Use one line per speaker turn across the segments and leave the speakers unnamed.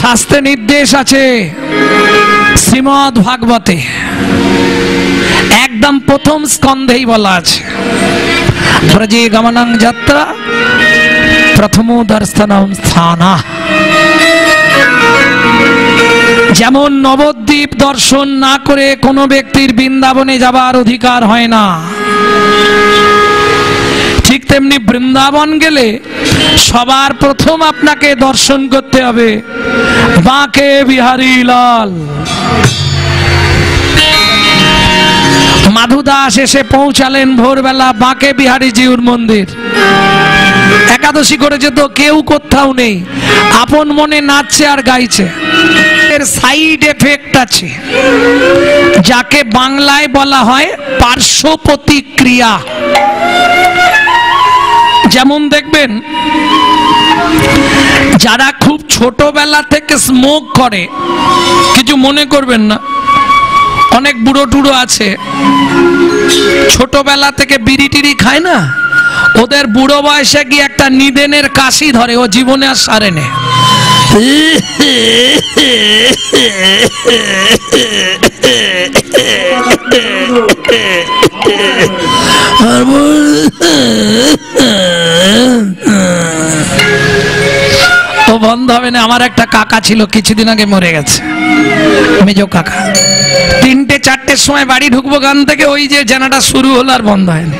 শাস্ত্রে নির্দেশ আছে শ্রীমদ্ ভাগবতে একদম প্রথম স্কন্ধেই বলা আছে ব্রজে গমনং যাত্রা প্রথম দর্শনম স্থানা। যেমন নবদ্বীপ দর্শন না করে কোনো ব্যক্তির বৃন্দাবনে যাবার অধিকার হয় না, ঠিক তেমনি বৃন্দাবন গেলে সবার প্রথম আপনাকে দর্শন করতে হবে বাঁকে বিহারী লাল। মাধু দাস এসে পৌঁছালেন ভোরবেলা বাঁকে বিহারী জিউর মন্দির। একাদশী করেছে তো কেউ কোথাও নেই, আপন মনে নাচছে আর গাইছে। এর সাইড এফেক্ট আছে যাকে বাংলায় বলা হয় পার্শ্ব প্রতিক্রিয়া। যেমন দেখবেন যারা খুব ছোটবেলা থেকে স্মোক করে, কিছু মনে করবেন না, অনেক বুড়ো টুড়ো আছে ছোটবেলা থেকে বিড়ি টিড়ি খায় না, ওদের বুড়ো বয়সে গিয়ে একটা নিদেনের কাশি ধরে, ও জীবনে আর সারে নে। ও বন্ধ হবে না। আমার একটা কাকা ছিল, কিছুদিন আগে মরে গেছে, মেজো কাকা। 3টে-4টের সময় বাড়ি ঢুকবো গান থেকে, ওই যে জানাটা শুরু হলো আর বন্ধ হয়নি।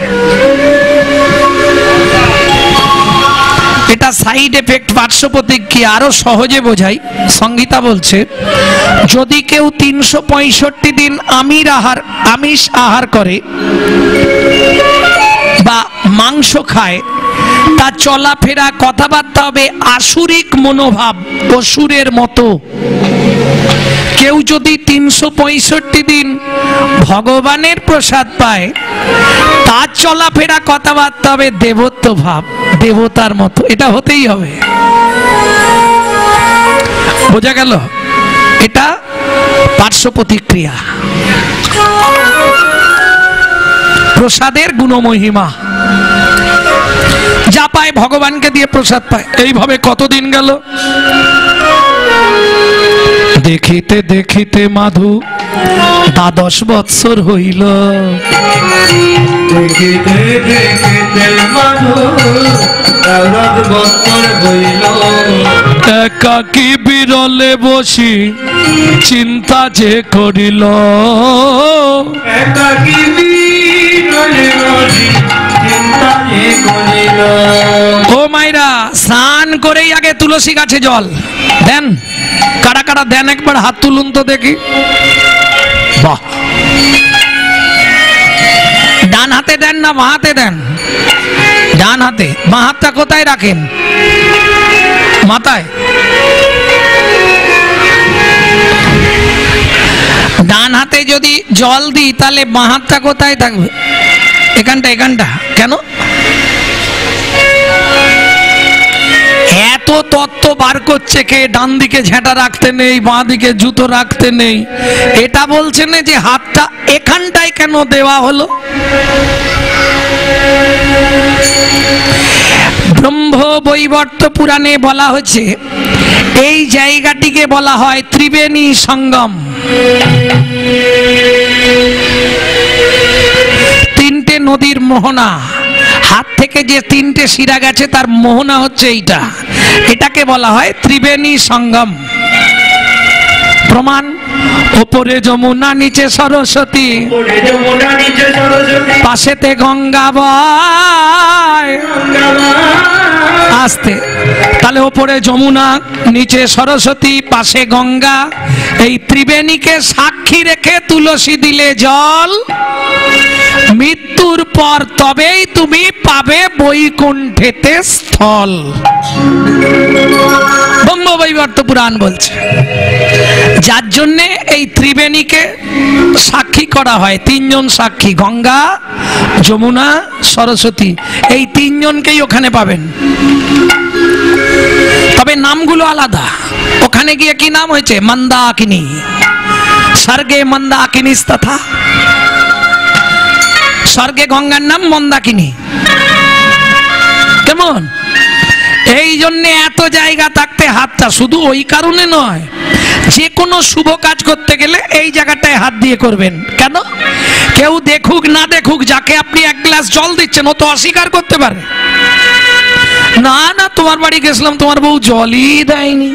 এটা সাইড এফেক্ট, পার্শ্ব প্রতিক্রিয়া। আরো সহজে বোঝাই, সংহিতা বলছে যদি কেউ 365 দিন আমিষ আহার করে বা মাংস খায়, তার চলাফেরা কথাবার্তা হবে আসুরিক মনোভাব, অসুরের মতো। কেউ যদি 365 দিন ভগবানের প্রসাদ পায়, তার চলাফেরা কথাবার্তা হবে দেবত্ব ভাব, দেবতার মতো। এটা হতেই হবে, বোঝা গেল? এটা পার্শ্ব প্রতিক্রিয়া, প্রসাদের গুণমহিমা। যা পায় ভগবানকে দিয়ে প্রসাদ পায়। এইভাবে কতদিন গেল, দেখিতে দেখিতে মাধু 12 বৎসর হইল।
দেখিতে দেখিতে মাধু 12 বৎসর হইল।
একাকী বিরলে বসি চিন্তা যে করিল।
একাকী বিরলে বসি চিন্তা যে করিল।
ও মাইরা, স্নান করেই আগে তুলসী গাছে জল দেন। কারা কারা দেন একবার হাত তুলুন তো দেখি। বাহ, ডান হাতে দেন না বাঁ হাতে দেন? ডান হাতে। বাঁ হাতটা কোথায় রাখেন? মাথায়। ডান হাতে যদি জল দিই তাহলে বাঁ হাতটা কোথায় থাকবে? এখানটা। এখানটা কেন? এত তত্ত্ব বার করছে কে? ডান দিকে ঝেঁটা রাখতে নেই, বাঁ দিকে জুতো রাখতে নেই। এটা বলছে না যে হাতটা এখানটায় কেন দেওয়া হলো? ব্রহ্ম বৈবর্ত পুরাণে বলা হয়েছে এই জায়গাটিকে বলা হয় ত্রিবেণী সঙ্গম। 3টে নদীর মোহনা, হাত থেকে যে 3টে শিরা গেছে তার মোহনা হচ্ছে এইটা। এটাকে বলা হয় ত্রিবেণী সঙ্গম। প্রমাণ, ওপরে যমুনা নিচে সরস্বতী, পাশেতে গঙ্গা বয়। আসতে, তাহলে ওপরে যমুনা নিচে সরস্বতী পাশে গঙ্গা, এই ত্রিবেণীকে সাক্ষী রেখে তুলসী দিলে জল। মৃত্যুর পর তবেই তুমি পাবে বৈকুণ্ঠেতে স্থল। ব্রহ্মবৈবর্ত পুরাণ বলছে। যার জন্যে এই ত্রিবেণীকে সাক্ষী করা হয়, 3 জন সাক্ষী, গঙ্গা, যমুনা, সরস্বতী। এই 3 জনকেই ওখানে পাবেন, তবে নামগুলো আলাদা। ওখানে গিয়ে কি নাম হয়েছে? মন্দাকিনী। স্বর্গে মন্দাকিনী তথা, স্বর্গে গঙ্গার নাম মন্দাকিনী। কেমন? এই জন্য এত জায়গা থাকতে হাতটা, শুধু ওই কারণে নয়, যে কোনো শুভ কাজ করতে গেলে এই জায়গাটায় হাত দিয়ে করবেন। কেন? কেউ দেখুক না দেখুক, যাকে আপনি এক গ্লাস জল দিচ্ছেন ও তো অস্বীকার করতে পারে না, না তোমার বাড়ি গেছিলাম তোমার বউ জলই দেয়নি।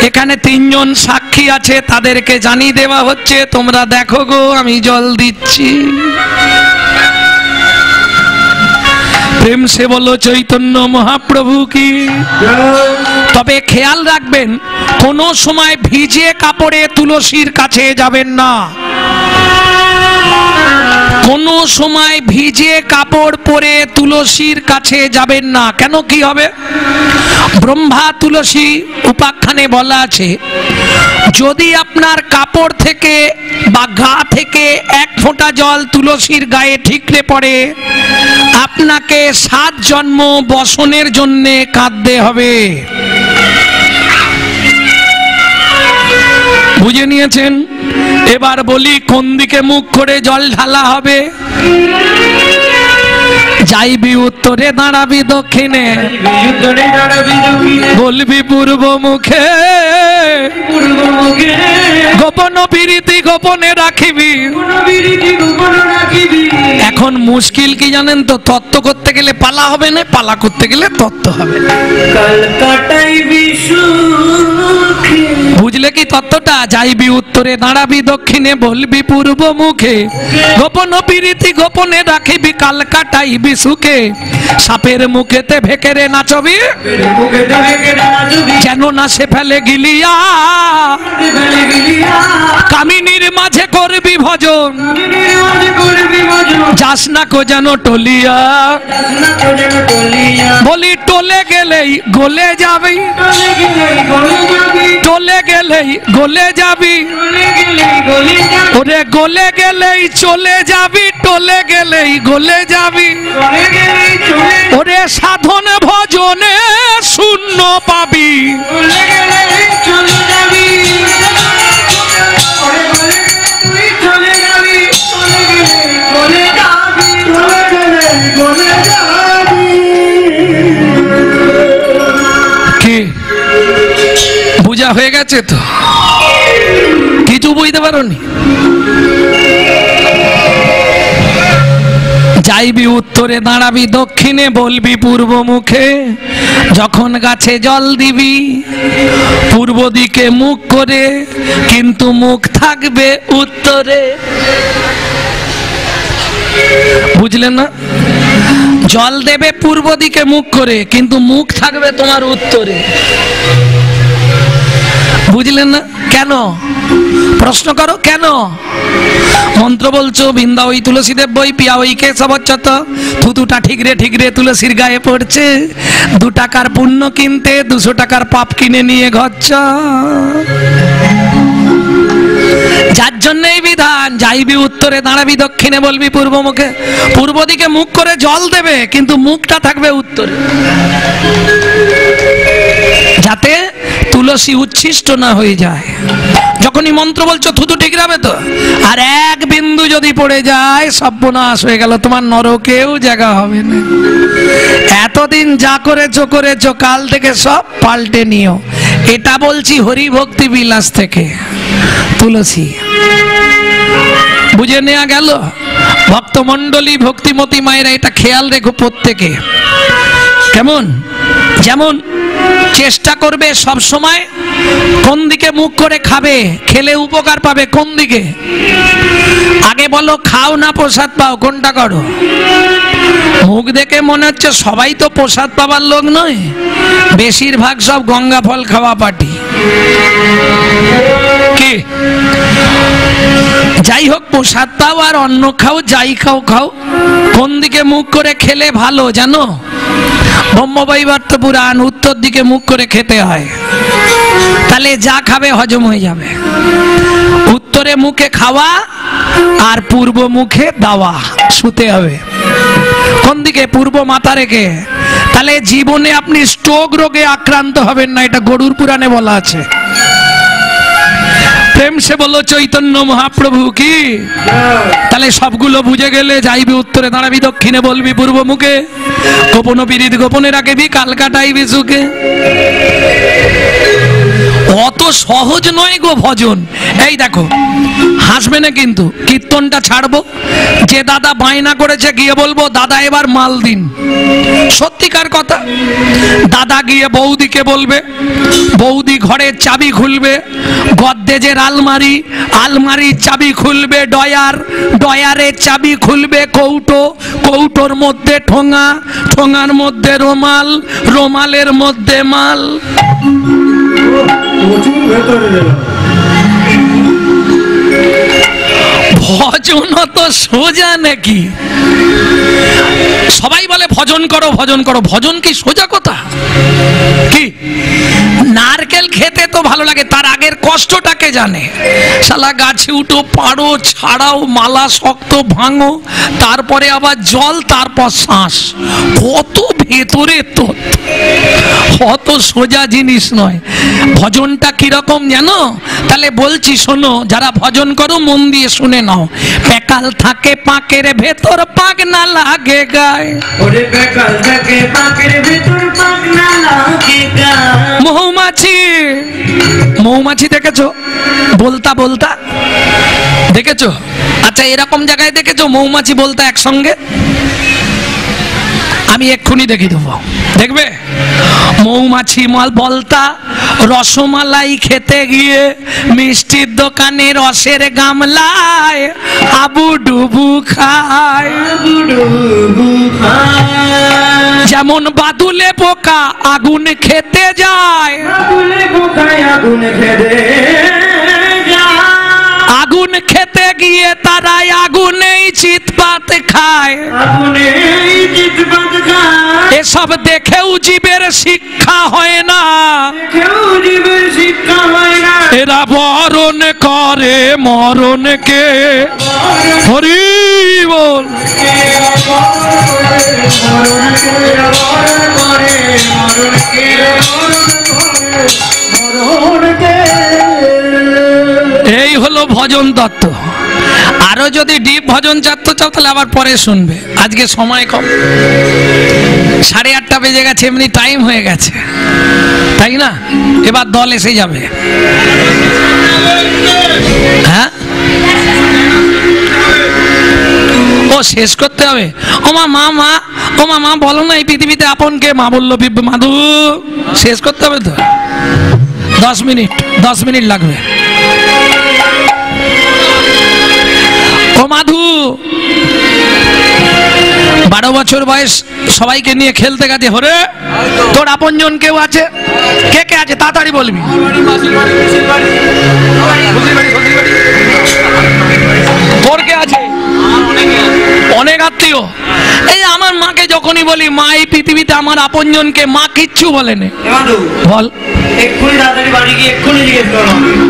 এখানে তিনজন সাক্ষী আছে, তাদেরকে জানিয়ে দেওয়া হচ্ছে তোমরা দেখো গো আমি জল দিচ্ছি। প্রেম সে বলো চৈতন্য মহাপ্রভু কি। তবে খেয়াল রাখবেন, কোনো সময় ভিজে কাপড়ে তুলসীর কাছে যাবেন না। কোনো সময় ভিজে কাপড় পরে তুলসীর কাছে যাবেন না। কেন? কি হবে? ব্রহ্মা তুলসী উপাখ্যানে বলা আছে, যদি আপনার কাপড় থেকে বা গা থেকে এক ফোঁটা জল তুলসীর গায়ে ঠিকরে পড়ে, আপনাকে 7 জন্ম বসনের জন্য কাঁদতে হবে। বুঝে নিয়েছেন? এবার বলি কোন দিকে মুখ করে জল ঢালা হবে? যাইবি উত্তরে দাঁড়াবি দক্ষিণে, বলবি পূর্ব মুখে, গোপন বিরতি গোপনে রাখিবি। এখন মুশকিল কি জানেন তো? তত্ত্ব করতে গেলে পালা হবে না, পালা করতে গেলে তত্ত্ব হবে না। বুঝলে কি তত্ত্বটা? যাইবি উত্তরে দাঁড়াবি দক্ষিণে, বলবি পূর্ব মুখে, গোপন বিরতি গোপনে রাখিবি, কাল কাটাইবি সুখে। সাপের মুখেতে ভেকেরে নাচবি, যেন না সে ফেলে গিলিয়া, কামিনীর মাঝে করবি ভজন, যাস না কো যেন টলিয়া। বলি টলে গেলেই গলে যাবি, টলে গেলেই গলে যাবি, ওরে গলে গেলেই চলে যাবি, টলে গেলেই গলে যাবি, ওরে সাধন ভজনে শূন্য পাবি। কি বুঝা হয়ে গেছে তো? কিছু বুঝতে পারোনি? যাইবি উত্তরে দাঁড়াবি দক্ষিণে, বলবি পূর্ব মুখে। যখন গাছে জল দিবি পূর্ব দিকে মুখ করে, কিন্তু মুখ থাকবে উত্তরে। বুঝলেন না? জল দেবে পূর্ব দিকে মুখ করে, কিন্তু মুখ থাকবে তোমার উত্তরে। বুঝলেন না? কেন? প্রশ্ন করো কেন? মন্ত্র বলছো বৃন্দা ওই তুলসীদেব বই পিয়া ওই কে সবচ্ছত, থুতুটা ঠিকরে ঠিকরে তুলসীর গায়ে পড়ছে। 2 টাকার পুণ্য কিনতে 200 টাকার পাপ কিনে নিয়ে ঘরছ। যার জন্য এই বিধান, যাইবি উত্তরে দাঁড়াবি দক্ষিণে, বলবি পূর্ব মুখে। পূর্ব দিকে মুখ করে জল দেবে, কিন্তু মুখটা থাকবে উত্তরে, যাতে তুলসী উচ্ছিষ্ট না হয়ে যায়। যখনই মন্ত্র বলছো থুতু ঠিক রাখবে তো, আর এক বিন্দু যদি পড়ে যায় সর্বনাশ হয়ে গেল, তোমার নরকেও জায়গা হবে না। এতদিন যা করেছো করেছো, কাল থেকে সব পাল্টে নিও। এটা বলছি হরি ভক্তি বিলাস থেকে। তুলসী বুঝে নেওয়া গেল? ভক্তমণ্ডলী ভক্তিমতী মায়েরা এটা খেয়াল রেখো প্রত্যেকে। কেমন? যেমন চেষ্টা করবে সব সময় কোন দিকে মুখ করে খাবে, খেলে উপকার পাবে কোন দিকে। আগে বলো খাও না প্রসাদ পাও, কোনটা করো? মুখ দেখে মনে হচ্ছে সবাই তো প্রসাদ পাবার লোক নয়, বেশিরভাগ সব গঙ্গা ফল খাওয়া পার্টি। কি যাই হোক, প্রসাদ পাও আর অন্ন খাও, যাই খাও খাও, কোন দিকে মুখ করে খেলে ভালো জানো? ব্রহ্মবৈবর্ত পুরাণ উত্তর দিকে মুখ করে খেতে হয়, তাহলে যা খাবে হজম হয়ে যাবে। উত্তরে মুখে খাওয়া আর পূর্ব মুখে দাওয়া, শুতে হবে কোন দিকে? পূর্ব মাথা রেখে। তাহলে জীবনে আপনি স্ট্রোক রোগে আক্রান্ত হবেন না, এটা গরুর পুরাণে বলা আছে। প্রেম সে বললো চৈতন্য মহাপ্রভু কি। তাহলে সবগুলো বুঝে গেলে যাইবি উত্তরে দাঁড়াবি, দক্ষিণে বলবি পূর্ব মুখে, গোপন বিরিদ গোপনে রাখবি, কাল কাটাইবি সুখে। অত সহজ নয় গো ভজন। এই দেখো, হাসবে না কিন্তু, কীর্তনটা ছাড়বো, যে দাদা বায়না করেছে গিয়ে বলবো দাদা এবার মাল দিন। সত্যিকার কথা, দাদা গিয়ে বৌদিকে বলবে, বৌদি ঘরের চাবি খুলবে, গদ্দেজের আলমারি, আলমারির চাবি খুলবে ডয়ার, ডয়ারের চাবি খুলবে কৌটো, কৌটোর মধ্যে ঠোঙা, ঠোঙার মধ্যে রুমাল, রুমালের মধ্যে মাল। ভজন তো সোজা নাকি? সবাই বলে ভজন করো ভজন করো, ভজন কি সোজা কথা? কি নারকেল খেতে তো ভালো লাগে, তার আগের কষ্টটাকে জানে। শালা গাছে উঠো, পাড়ো, ছাড়াও, মালা শক্ত ভাঙো, তারপরে আবার জল, তারপর শ্বাস, কত ভেতরে তথ্য, অত সোজা জিনিস নয়। ভজনটা কিরকম জানো? তাহলে বলছি শোনো, যারা ভজন করো মন দিয়ে শুনে নাও। পেকাল থাকে পাকের ভেতর, পাক না লাগে গায়ে।
ওরে পেকাল থাকে পাকের ভেতর, পাক না লাগে গায়ে।
মৌমাছি, মৌমাছি দেখেছো বলতা বলতা? দেখেছো? আচ্ছা এরকম জায়গায় দেখেছো মৌমাছি বলতা একসঙ্গে? আমি এক্ষুনি দেখিয়ে দেবো, দেখবে। মৌমাছি মাল বলতা রসমালাই খেতে গিয়ে মিষ্টির দোকানে রসের গামলায় আবু ডুবু খায়। যেমন বাদুলে পোকা আগুন খেতে যায়, আগুন খেতে গিয়ে তারাই আগুনেই চিৎপাত খায়। এসব দেখেও জীবের শিক্ষা হয় না, এরা বরণ করে মরণকে। হরি বল। এই হলো ভজন তত্ত্ব। আরো যদি ডিপ ভজন চাচ্ছ চাও তাহলে আবার পরে শুনবে, আজকে সময় কম। 8:30 বেজে গেছে, এমনি টাইম হয়ে গেছে, তাই না? এবার দল এসে যাবে। হ্যাঁ, ও শেষ করতে হবে। ও মা মা মা, ও মা মা বলো না এই পৃথিবীতে আপন কে? মা বললো মাধু। শেষ করতে হবে তো, 10 মিনিট লাগবে। ও মাধু, 12 বছর বয়স, সবাইকে নিয়ে খেলতে গেছে। হরে তোর আপনজন কেউ আছে? কে কে আছে তাড়াতাড়ি বলবি। তোর কে আছে? অনেক আত্মীয়। এই আমার মাকে যখনই বলি মা এই পৃথিবীতে আমার আপনজনকে, মা কিচ্ছু বলেনি। বল,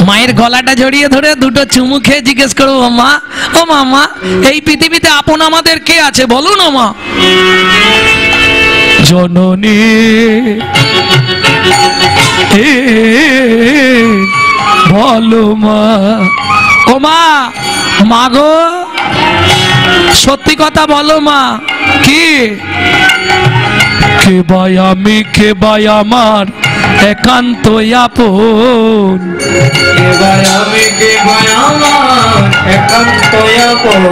মায়ের গলাটা জড়িয়ে ধরে দুটো চুমু খেয়ে জিজ্ঞেস করবো, মা ও মা এই পৃথিবীতে আপন আমাদের কে আছে বলো না মা। জননী বলো মা। ও মা, মা গো সত্যি কথা বলো মা। কি? কে ভাই আমি, কে ভাই আমার একান্ত আপন।
কে ভাই আমি, কে ভাই আমার একান্ত আপন।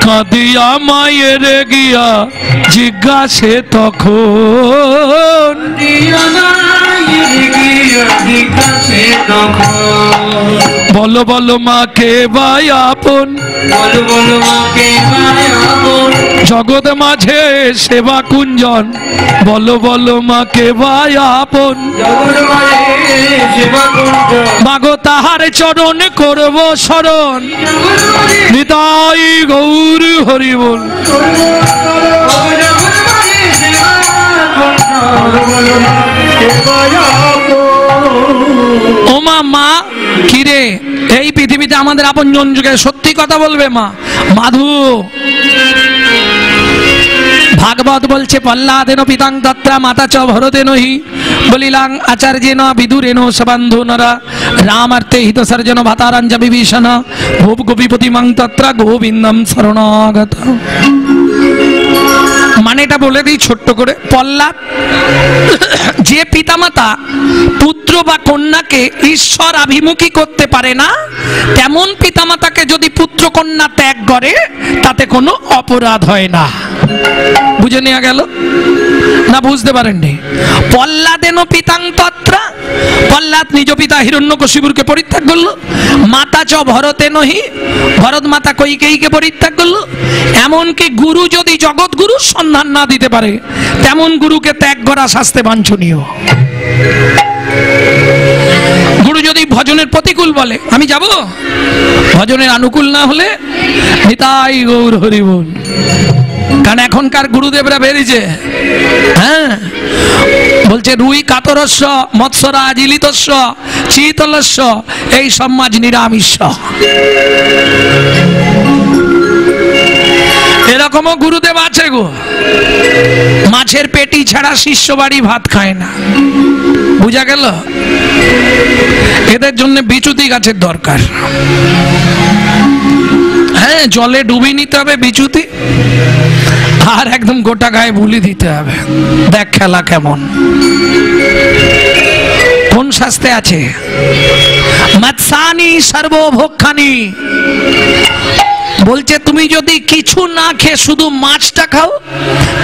কাঁদিয়া মায়ের গিয়া জিজ্ঞাসে তখন, বলো বলো মা কে ভাই আপন।
বলো বলো মা কে ভাই আপন।
জগৎ মাঝে সেবা কুঞ্জন, বলো বলো মা কে ভাই আপন।
জগৎ মাঝে সেবা কুঞ্জন,
মাগো তাহার চরণ করব শরণ। নিতাই গৌর হরি বল। ও মা, মা কিরে এই পৃথিবীতে আমাদের আপনজন যুগে সত্যি কথা বলবে মা। মাধু ভাগবত বলছে পল্লাদেন পিতাং তত্রা মাতা চ ভরতেন হি বলিলাং আচার্যেন বিদুরেন সবন্ধু নরা রামার্থে হিত সর্জন ভাতারাঞ্জ বিভীষণ ভূপ গোপীপতি মাং তত্রা গোবিন্দম শরণাগত। মানেটা বলে দিই ছোট্ট করে। পল্লাদ যে পিতামাতা পুত্র বা কন্যাকে ঈশ্বর আভিমুখী করতে পারে না, তেমন পিতামাতাকে যদি পুত্র কন্যা ত্যাগ করে তাতে কোনো অপরাধ হয় না। বুঝে নেওয়া গেল না? বুঝতে পারেননি? পল্লাদেন পিতাং তত্রা, পল্লাদ নিজ পিতা হিরণ্যকশিপুরকে পরিত্যাগ করলো। মাতা চ ভরতেন হি, ভরত মাতা কৈকেয়ীকে পরিত্যাগ করলো। এমনকি গুরু যদি জগৎ গুরুর সন্ধান না দিতে পারে, তেমন গুরুকে ত্যাগ করা শাস্তে বাঞ্ছনীয়। গুরু যদি ভজনের প্রতিকূল বলে আমি যাব, ভজনের অনুকূল না হলে নিতাই গৌর হরি বল। কারণ এখনকার গুরুদেবরা বেরিয়েছে, হ্যাঁ, বলছে রুই কাতরস্য মৎস্যরা জিলিতস্য চিতলস্য, এই সব মাছ নিরামিষ। এরকমও গুরুদেব আছে গো, মাছের পেটি ছাড়া শিষ্য বাড়ি ভাত খায় না। বুঝা গেল? এদের জন্য বিচুতি গাছের দরকার। হ্যাঁ, জলে ডুবি নিতে হবে বিচুতি, আর একদম গোটা গায়ে বুলি দিতে হবে। দেখ খেলা কেমন, কোন শাস্ত্রে আছে? মৎসানি সর্বভোক্ষানি, বলছে তুমি যদি কিছু না খেয়ে শুধু মাছটা খাও।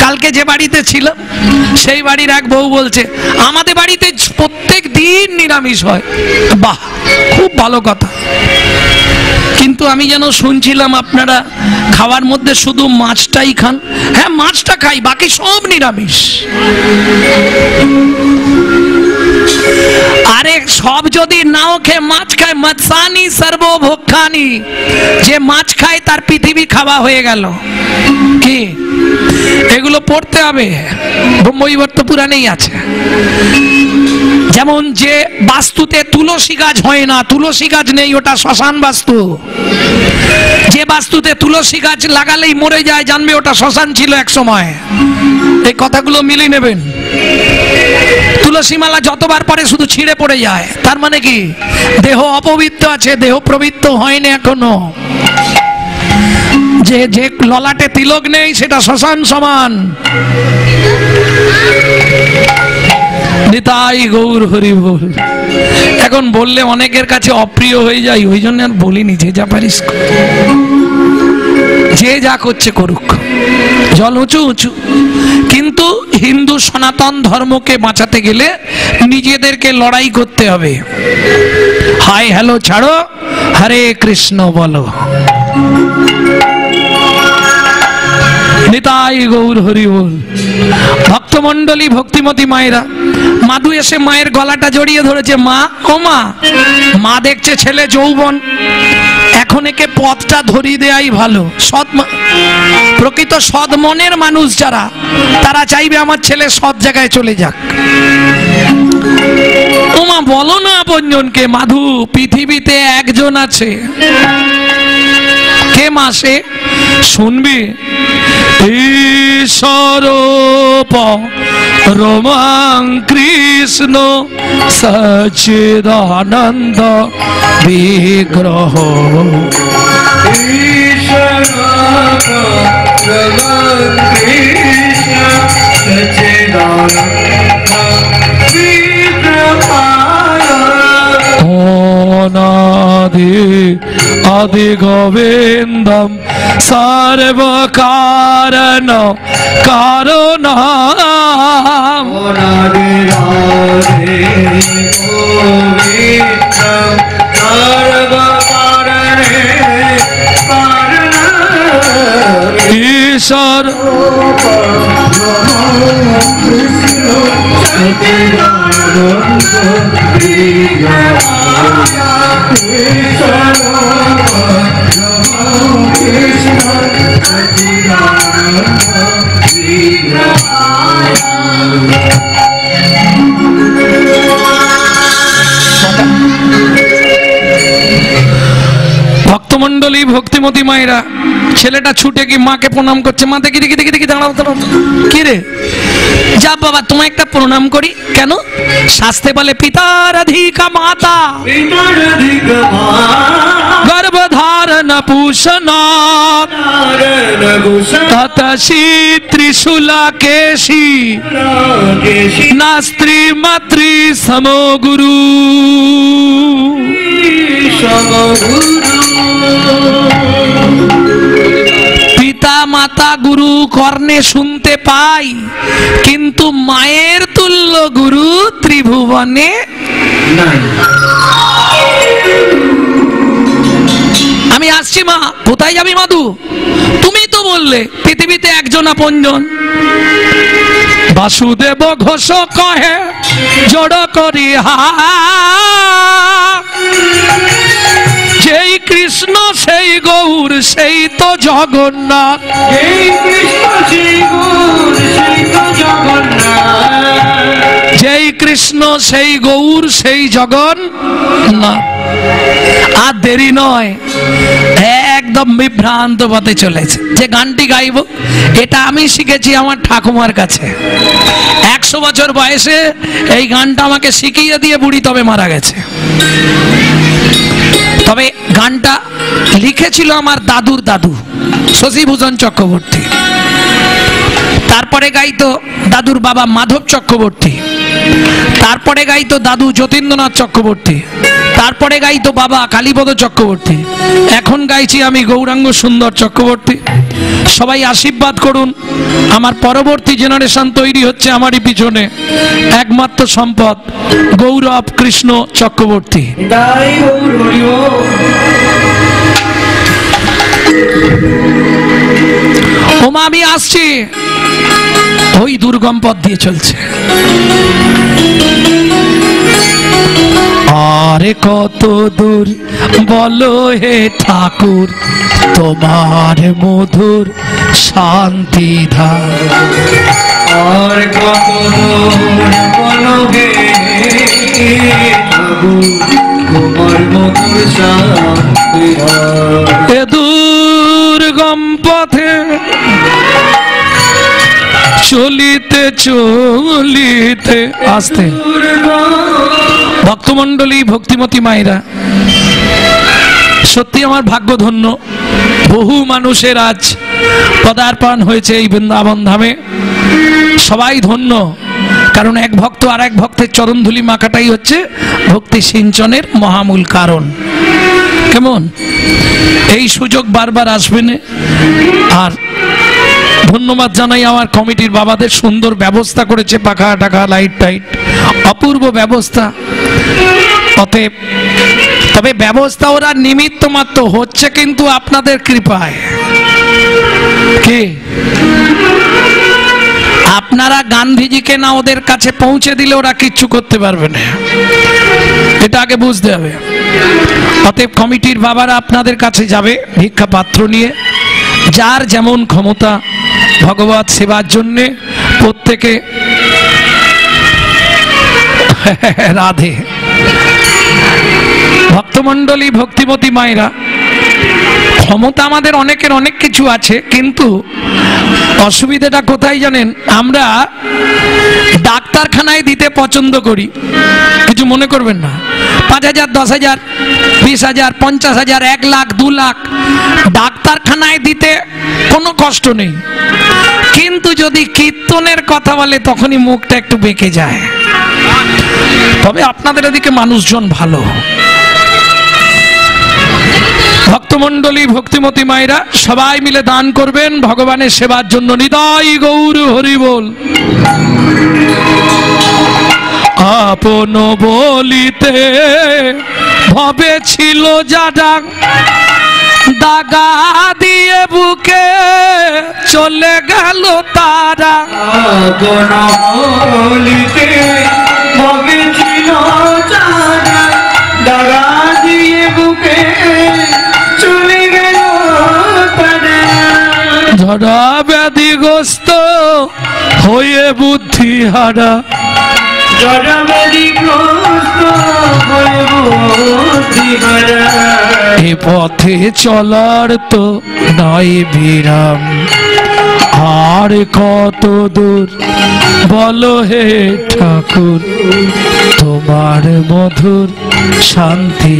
কালকে যে বাড়িতে ছিলাম সেই বাড়ির এক বউ বলছে আমাদের বাড়িতে প্রত্যেক দিন নিরামিষ হয়। বাহ, খুব ভালো কথা। কিন্তু আমি যেন শুনছিলাম আপনারা খাওয়ার মধ্যে শুধু মাছটাই খান। হ্যাঁ, মাছটা খাই, বাকি সব নিরামিষ। আরে সব যদি নাও খেয়ে মাছ খায়, মৎসানি সর্বভোক্ষানি, যে মাছ খায় তার পৃথিবী খাওয়া হয়ে গেল। কি এগুলো পড়তে হবে, ব্রহ্মবিবর্ত পুরাণেই আছে। যেমন যে বাস্তুতে তুলসী গাছ হয় না, তুলসী গাছ নেই, ওটা শ্মশান বাস্তু। যে বাস্তুতে তুলসী গাছ লাগালেই মরে যায়, জানবে ওটা শ্মশান ছিল এক সময়। এই কথাগুলো মিলিয়ে নেবেন। তুলসী মালা যতবার পরে শুধু ছিঁড়ে পড়ে যায়, তার মানে কি দেহ অপবিত্র আছে, দেহ পবিত্র হয়নি এখনো। যে যে ললাটে তিলক নেই সেটা শ্মশান সমান। নিতাই গৌর হরি বল। এখন বললে অনেকের কাছে অপ্রিয় হয়ে যায়, ওই জন্য আর বলিনি। যে যা পারিস, যে যা করছে করুক, জল উঁচু উঁচু। কিন্তু হিন্দু সনাতন ধর্মকে বাঁচাতে গেলে নিজেদেরকে লড়াই করতে হবে। হাই হ্যালো ছাড়ো, হরে কৃষ্ণ বলো। নিতাই গৌর হরি বল। ভক্তমণ্ডলী, ভক্তিমতী মায়েরা, মাধু এসে মায়ের গলাটা জড়িয়ে ধরেছে। মা, ও মা, মা দেখছে ছেলে যৌবন, এখন একে পথটা ধরিয়ে দেয়াই ভালো। সৎ প্রকৃত সৎ মনের মানুষ যারা, তারা চাইবে আমার ছেলে সৎ জায়গায় চলে যাক। ও মা, বলো না আপনজনকে। মাধু, পৃথিবীতে একজন আছে। কে মা সে? শুনবি? ঈশ্বর পরমাং কৃষ্ণ সচ্চিদানন্দ বিগ্রহ।
ঈশ্বর পরমাং কৃষ্ণ সচ্চিদানন্দ বিগ্রহ।
অনাদি আদি গোবিন্দম সর্ব কারণ কারণম।
অনাদি আদি গোবিন্দম সর্ব কারণে কারণম।
ঈশ্বর ভক্তমণ্ডলী ভক্তিমতী মায়েরা, ছেলেটা ছুটে কি মাকে প্রণাম করছে। মা দেখি দেখি দেখি দেখি, দাঁড়াও দাঁড়াও, কি রে? যা বাবা তোমায় একটা প্রণাম করি। কেন? শাস্ত্রে বলে পিতারাধিকা মাতা গর্ভধারণ পুষণ ততসি ত্রিশূলা কেশি না স্ত্রী মাতৃ সমো গুরু। পিতা মাতা গুরু কর্ণে শুনতে পাই, কিন্তু মায়ের তুল্য গুরু ত্রিভুবনে নাই। আমি আসছি মা। কোথায় যাবি মাধু? তুমি তো বললে পৃথিবীতে একজন আপনজন। বাসুদেব ঘোষ কহে জড় করি হা, যেই কৃষ্ণ সেই গৌর সেই তো জগন্নাথ। যেই কৃষ্ণ সেই গৌর সেই জগন্নাথ। আর দেরি নয়, একদম বিভ্রান্ত পথে চলেছে। যে গানটি গাইব এটা আমি শিখেছি আমার ঠাকুমার কাছে। 100 বছর বয়সে এই গানটা আমাকে শিখিয়ে দিয়ে বুড়ি তবে মারা গেছে। তবে গানটা লিখেছিল আমার দাদুর দাদু শশীভূষণ চক্রবর্তী। তারপরে গাইতো দাদুর বাবা মাধব চক্রবর্তী, তারপরে গাইতো দাদু যতীন্দ্রনাথ চক্রবর্তী, তারপরে গাইতো বাবা কালীপদ চক্রবর্তী। এখন গাইছি আমি গৌরাঙ্গ সুন্দর চক্রবর্তী। সবাই আশীর্বাদ করুন। আমার পরবর্তী জেনারেশন তৈরি হচ্ছে আমারই পিছনে। একমাত্র সম্পদ গৌরব কৃষ্ণ চক্রবর্তী। ওমা আমি আসছি। ওই দুর্গম পথ দিয়ে চলছে। আরে কত দূর বলো হে ঠাকুর তোমার মধুর শান্তি ধাম।
আর কত দূর বলো হে ঠাকুর তোমার মধুর শান্তি ধাম।
এ দুর্গম পথে চলিতে চলিতে আসতে। ভক্তমণ্ডলী ভক্তিমতী মায়েরা, সত্যি আমার ভাগ্য ধন্য। বহু মানুষের আজ পদার্পণ হয়েছে এই বৃন্দাবন ধামে। সবাই ধন্য, কারণ এক ভক্ত আর এক ভক্তের চরণধুলি মাখাটাই হচ্ছে ভক্তি সিঞ্চনের মহামূল কারণ। কেমন এই সুযোগ বারবার আসবে না। আর ধন্যবাদ জানাই আমার কমিটির বাবাদের, সুন্দর ব্যবস্থা করেছে, পাখা টাকা লাইট টাইট, অপূর্ব ব্যবস্থা। অতএব তবে ব্যবস্থা ওরা নিমিত্ত মাত্র হচ্ছে, কিন্তু আপনাদের কৃপায়। কি আপনারা গান্ধীজিকে না ওদের কাছে পৌঁছে দিলে ওরা কিচ্ছু করতে পারবে না, এটা আগে বুঝতে হবে। অতএব কমিটির বাবারা আপনাদের কাছে যাবে ভিক্ষা পাত্র নিয়ে, যার যেমন ক্ষমতা ভগবত সেবার জন্যে প্রত্যেকে। রাধে। ভক্তমণ্ডলী ভক্তিমতী মায়েরা, ক্ষমতা আমাদের অনেকের অনেক কিছু আছে, কিন্তু অসুবিধাটা কোথায় জানেন? আমরা ডাক্তারখানায় দিতে পছন্দ করি। কিছু মনে করবেন না। 5,000, 10,000, 20,000, 50,000, 1 লাখ, 2 লাখ ডাক্তারখানায় দিতে কোনো কষ্ট নেই, কিন্তু যদি কীর্তনের কথা বলে তখনই মুখটা একটু বেঁকে যায়। তবে আপনাদের এদিকে মানুষজন ভালো। ভক্তমণ্ডলী ভক্তিমতী মায়েরা, সবাই মিলে দান করবেন ভগবানের সেবার জন্য। নিতাই গৌর হরি বল। আপন বলিতে ভবে ছিল যারা, দাগা দিয়ে বুকে চলে গেল তারা।
আপন বলিতে ভবে ছিল যারা, দাগা দিয়ে বুকে চলে গেল তারা।
ধরা ব্যাধিগ্রস্ত হয়ে বুদ্ধি হারা,
ধরা ব্যাধিগ্রস্ত হয়ে বুদ্ধি হারা।
এ পথে চলার তো নয় বিরাম, আর কত দূর বলো হে ঠাকুর তোমার মধুর শান্তি।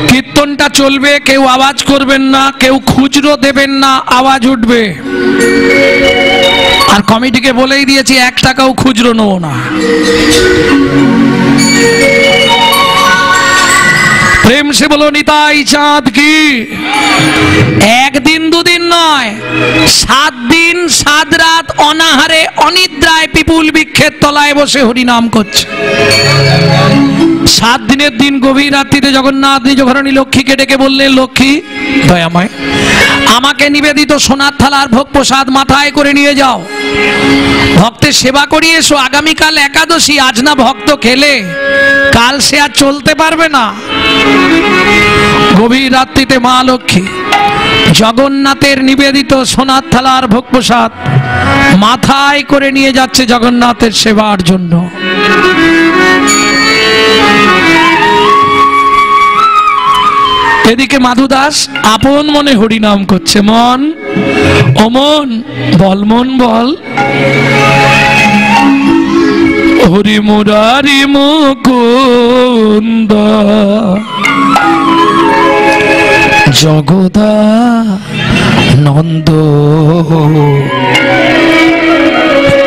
কীর্তনটা চলবে, কেউ আওয়াজ করবেন না, কেউ খুচরো দেবেন না, আওয়াজ উঠবে। আর কমিটিকে বলেই দিয়েছি 1 টাকাও খুচরো নেব না। প্রেম সে বলো নিতাই চাঁদ কি। 1 দিন 2 দিন নয়, 7 দিন 7 রাত অনাহারে অনিদ্রায় পিপুল বৃক্ষের তলায় বসে হরিনাম করছে। 7 দিনের দিন গভীর রাত্রিতে জগন্নাথ নিজ ঘরণী লক্ষ্মীকে ডেকে বললেন, লক্ষ্মী দয়াময়, আমাকে নিবেদিত সোনার থালার ভোগ প্রসাদ মাথায় করে নিয়ে যাও, ভক্তের সেবা করিয়ে এসো। আগামীকাল একাদশী, আজ না ভক্ত খেলে কাল সে আর চলতে পারবে না। গভীর রাত্রিতে মা লক্ষ্মী জগন্নাথের নিবেদিত সোনার থালার ভোগ প্রসাদ মাথায় করে নিয়ে যাচ্ছে জগন্নাথের সেবার জন্য। এদিকে মাধু দাস আপন মনে হরিনাম করছে। মন ও মন বল, মন বল, হরি মুরারি মুকুন্দ জগদা নন্দ,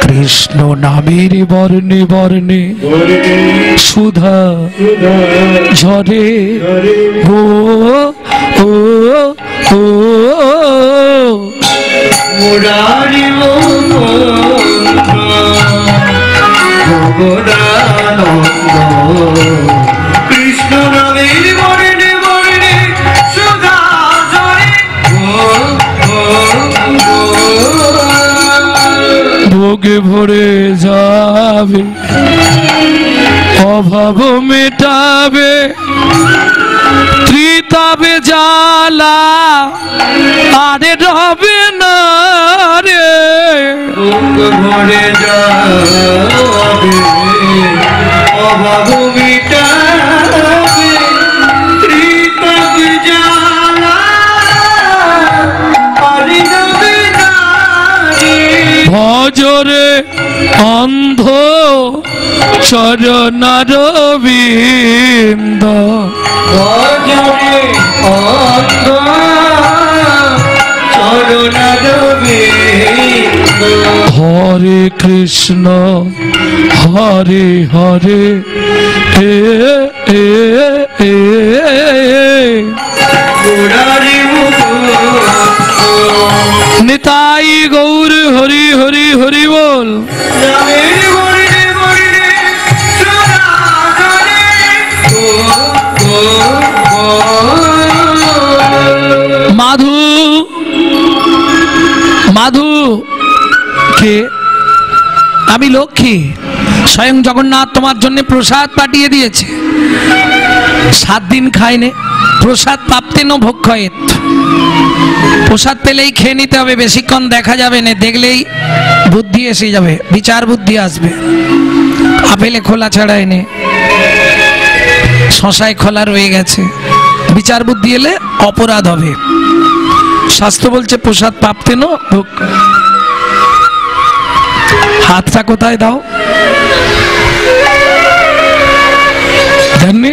কৃষ্ণ নামের বর্ণে বর্ণে সুধা ঝরে গো ও ও
মুরারি কৃষ্ণ নামের বর্ণে বর্ণে সুধা ঝরে
ভোগে ভরে যাবে, অভাব মেটাবে, ত্রিতাবে জ্বালা আরে রবে না রে।
ভরে যাবে, অভাব মিটাবে, ত্রিতাবে জ্বালা আরে রবে না রে।
ভজরে অন্ধ চরণারবিন্দ,
ভজরে অন্ধ চরণারবিন্দ।
হরে কৃষ্ণ হরে হরে এ এ এ
মুরারি
নিতাই গৌর হরি হরি হরি বল। মাধু মাধু কে? আমি লক্ষ্মী, স্বয়ং জগন্নাথ তোমার জন্য প্রসাদ পাঠিয়ে দিয়েছে। 7 দিন খাইনে, প্রসাদ প্রাপ্তে ন ভক্ষয়েত। প্রসাদ পেলেই খেয়ে নিতে হবে, বেশিক্ষণ দেখা যাবে না, দেখলেই বুদ্ধি এসে যাবে, বিচার বুদ্ধি আসবে। আপেলে খোলা ছাড়া এনে শশায় খোলা রয়ে গেছে, বিচার বুদ্ধি এলে অপরাধ হবে। শাস্ত্র বলছে প্রসাদ প্রাপ্তে ন ভক্ষ। হাতটা কোথায় দাও জানি?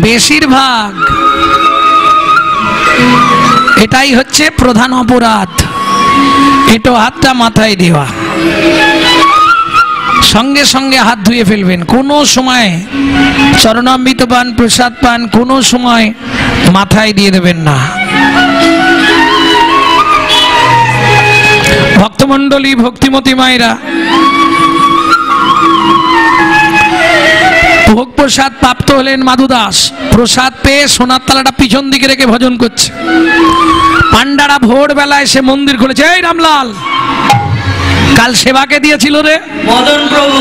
বেশিরভাগ এটাই হচ্ছে প্রধান অপরাধ, এটো হাতটা মাথায় দেওয়া। সঙ্গে সঙ্গে হাত ধুয়ে ফেলবেন। কোনো সময় চরণামৃত পান, প্রসাদ পান, কোনো সময় মাথায় দিয়ে দেবেন না। ভক্তমণ্ডলী, ভক্তিমতী মায়েরা, ভোগ প্রসাদ প্রাপ্ত হলেন মাধু দাস। প্রসাদ পেয়ে সোনার তালাটা পিছন দিকে রেখে ভজন করছে। পান্ডারা ভোরবেলায় সে মন্দির খুলেছে। এই রামলাল, কাল সেবাকে দিয়েছিল রে
মদন প্রভু।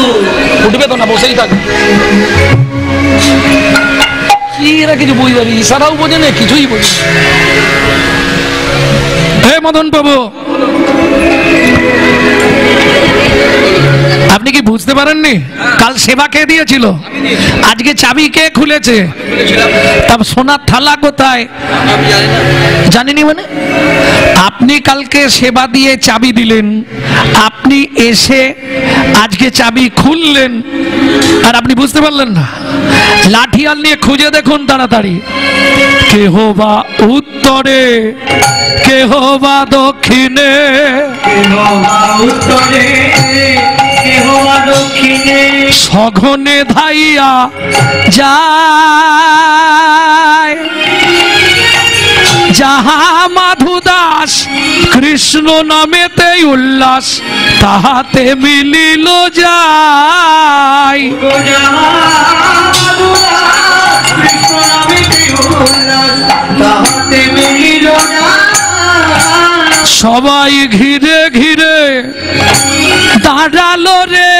উঠবে তো না, বসেই থাকে। কি এরা কিছু বুঝতে পারি, ইশারাও বোঝে না, কিছুই বোঝে না। হে মদন বাবু, আপনি কি বুঝতে পারেননি? কাল সেবা কে দিয়েছিল? আজকে চাবি কে খুলেছে? তা সোনার থালা কোথায় জানেনি? মানে আপনি কালকে সেবা দিয়ে চাবি দিলেন, আপনি এসে আজকে চাবি খুললেন, আর আপনি বুঝতে পারলেন না। লাঠিয়াল নিয়ে খুঁজে দেখুন তাড়াতাড়ি। কেহ বা উত্তরে, কেহ বা দক্ষিণে, সঘনে ধাইয়া যায় যাহা মাধু দাস কৃষ্ণ নামেতে উল্লাস, তাহাতে মিলিল যায়। সবাই ঘিরে ঘিরে দাঁড়ালো রে,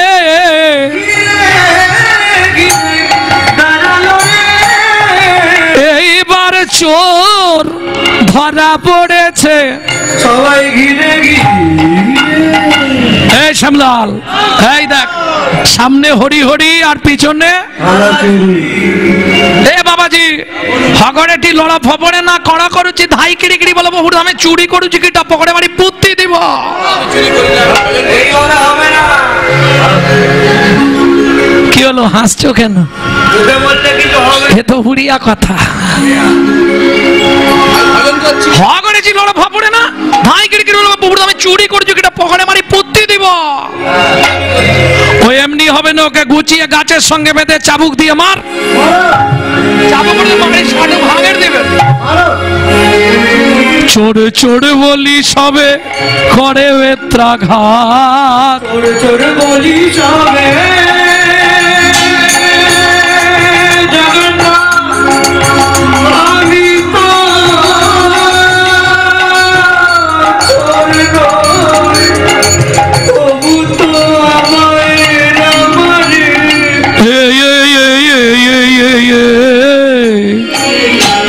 এইবার চোর ধরা পড়েছে। সবাই ঘিরে ঘিরে, এই শ্যামলাল, এই দেখ সামনে হরি হরি আর পিছনে এ বাবাজি হগড়েটি লড়া ফপড়ে না কড়া করুছি ধাই কিড়ি কিড়ি বলবো হুড় আমি চুরি করুছি কি টা পকড়ে মারি পুত্তি দিব। কি হলো, হাসছো কেন? এ তো হুড়িয়া কথা। হগড়েছি লড়া ফপড়ে না ধাই কিড়ি কিড়ি বলবো হুড় আমি চুরি করছি কি টা পকড়ে মারি পুত্তি দিব। ও এমনি হবে না, ওকে গুছিয়ে গাছের সঙ্গে বেঁধে চাবুক দিয়ে মার। চাবুক দিয়ে মারে সাড়ে ভাঙের দেবে। চোরে চোরে বলি সবে করে বেত্রাঘাত, চোরে চোরে বলি সবে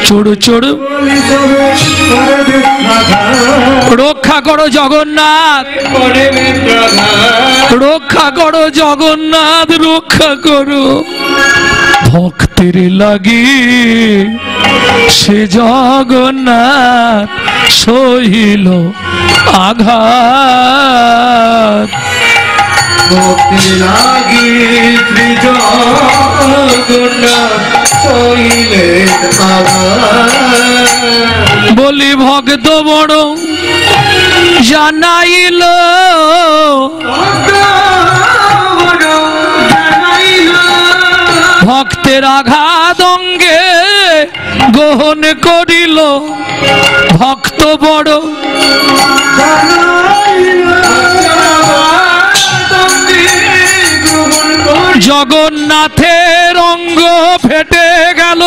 চোড় চোড় রক্ষা করো জগন্নাথ, রক্ষা করো জগন্নাথ, রক্ষা করো ভক্তের লাগি সে জগন্নাথ সহিল আঘাত। ভক্তের লাগি শ্রী জগন্নাথ সহিলেন আঘাত। বলি ভক্ত বড় জানাইল, ভক্তের আঘাত অঙ্গে গ্রহণ করিল, ভক্ত বড় জগন্নাথের অঙ্গ ফেটে গেল।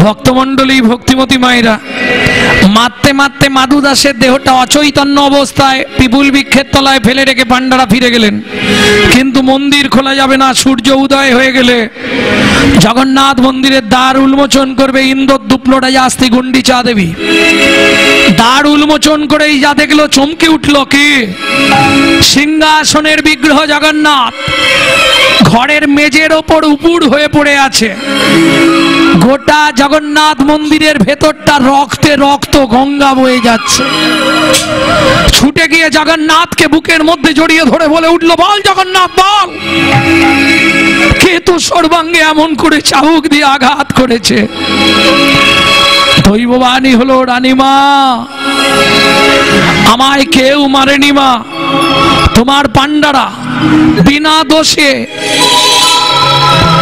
ভক্তমন্ডলী, ভক্তিমতী মায়েরা, মারতে মারতে মাধু দাসের দেহটা অচৈতন্য অবস্থায় পিপুল বৃক্ষের তলায় ফেলে রেখে পাণ্ডারা ফিরে গেলেন। কিন্তু মন্দির খোলা যাবে না, সূর্য উদয় হয়ে গেলে জগন্নাথ মন্দিরের দ্বার উন্মোচন করবে ইন্দ্রদুপ্লোটা আস্তি গুন্ডিচা দেবী। দ্বার উন্মোচন করেই যা দেখলো চমকে উঠল, কি সিংহাসনের বিগ্রহ জগন্নাথ ঘরের মেজের ওপর উপুড় হয়ে পড়ে আছে। গোটা জগন্নাথ মন্দিরের ভেতরটা রক্তে রক্ত গঙ্গা বয়ে যাচ্ছে। ছুটে গিয়ে জগন্নাথকে বুকের মধ্যে জড়িয়ে ধরে বলে উঠলো, বল জগন্নাথ বল, কে তো সর্বাঙ্গে এমন করে চাবুক দিয়ে আঘাত করেছে? দৈববাণী হলো, রানীমা আমায় কেউ মারেনি মা, তোমার পাণ্ডারা বিনা দোষে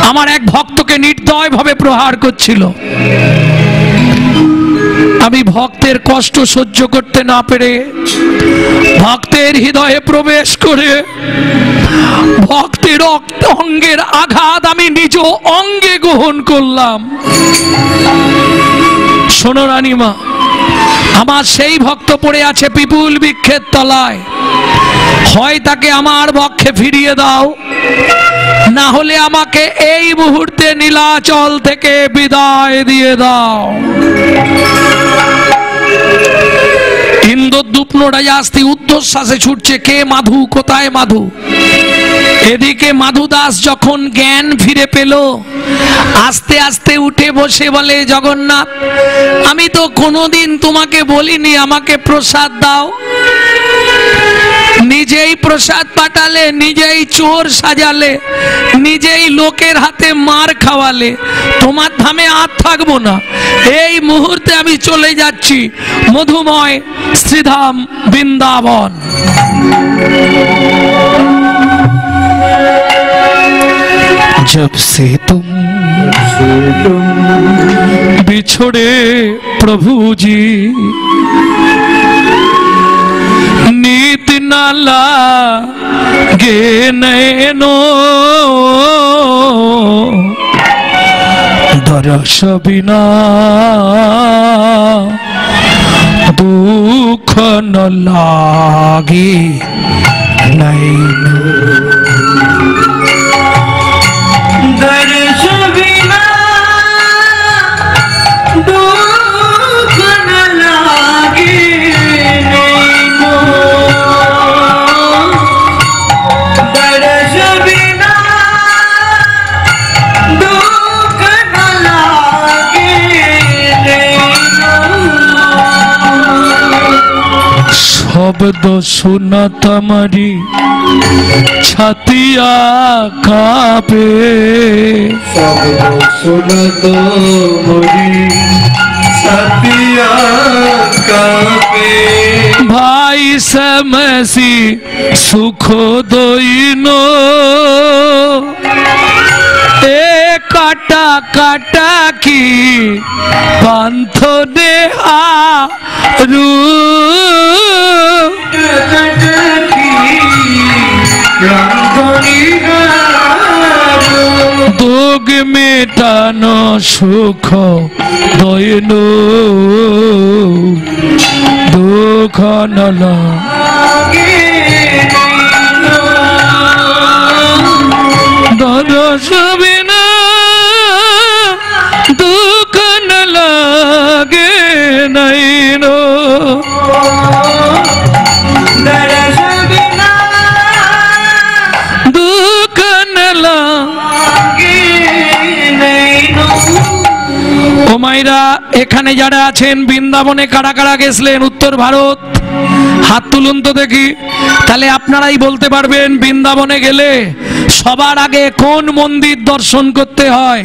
আমার এক ভক্তকে নির্দয় ভাবে প্রহার করছিল। আমি ভক্তের কষ্ট সহ্য করতে না পেরে ভক্তের হৃদয়ে প্রবেশ করে ভক্তের অঙ্গের আঘাত আমি নিজ অঙ্গে গ্রহণ করলাম। শোনো রানীমা, আমার সেই ভক্ত পড়ে আছে পিপুল বৃক্ষের তলায়, হয় তাকে আমার বক্ষে ফিরিয়ে দাও, না হলে আমাকে এই মুহূর্তে নীলাচল থেকে বিদায় দিয়ে দাও। ইন্দ্রদ্যুম্ন রাজাস্তি ঊর্ধ্বশ্বাসে ছুটছে, কে মাধু, কোথায় মাধু? এদিকে মাধু দাস যখন জ্ঞান ফিরে পেল, আস্তে আস্তে উঠে বসে বলে, জগন্নাথ, আমি তো কোনোদিন তোমাকে বলিনি আমাকে প্রসাদ দাও। নিজেই প্রসাদ পাঠালে, নিজেই চোর সাজালে, নিজেই লোকের হাতে মার খাওয়ালে, তোমার ধামে আর থাকবো না। এই মুহূর্তে আমি চলে যাচ্ছি মধুময় শ্রীধাম বৃন্দাবন। जब से तुम बिछड़े प्रभु जी, नीत न लागे नैनो, दरस बिना दुख न लागे नैनो।
दर्श बिना दुख न लागे नैनो, दर्श बिना दुख न लागे नैनो।
शब्द सुना तमरी छतिया कापे,
शब्द सुनत मोरी छतिया कापे।
भाई समसी सुख दोइनो, ए काटा काटा की बांधने आरू, दोग मेटानो सुख दयनो, दुख न लागे दरस बिना दुख न लागे नैनो।
दर्श बिना
दुख न लागे
नैनो।
ও মাইরা, এখানে যারা আছেন বৃন্দাবনে কারা কারা গেছিলেন উত্তর ভারত, হাত তুলুন তো দেখি। তাহলে আপনারাই বলতে পারবেন বৃন্দাবনে গেলে সবার আগে কোন মন্দির দর্শন করতে হয়।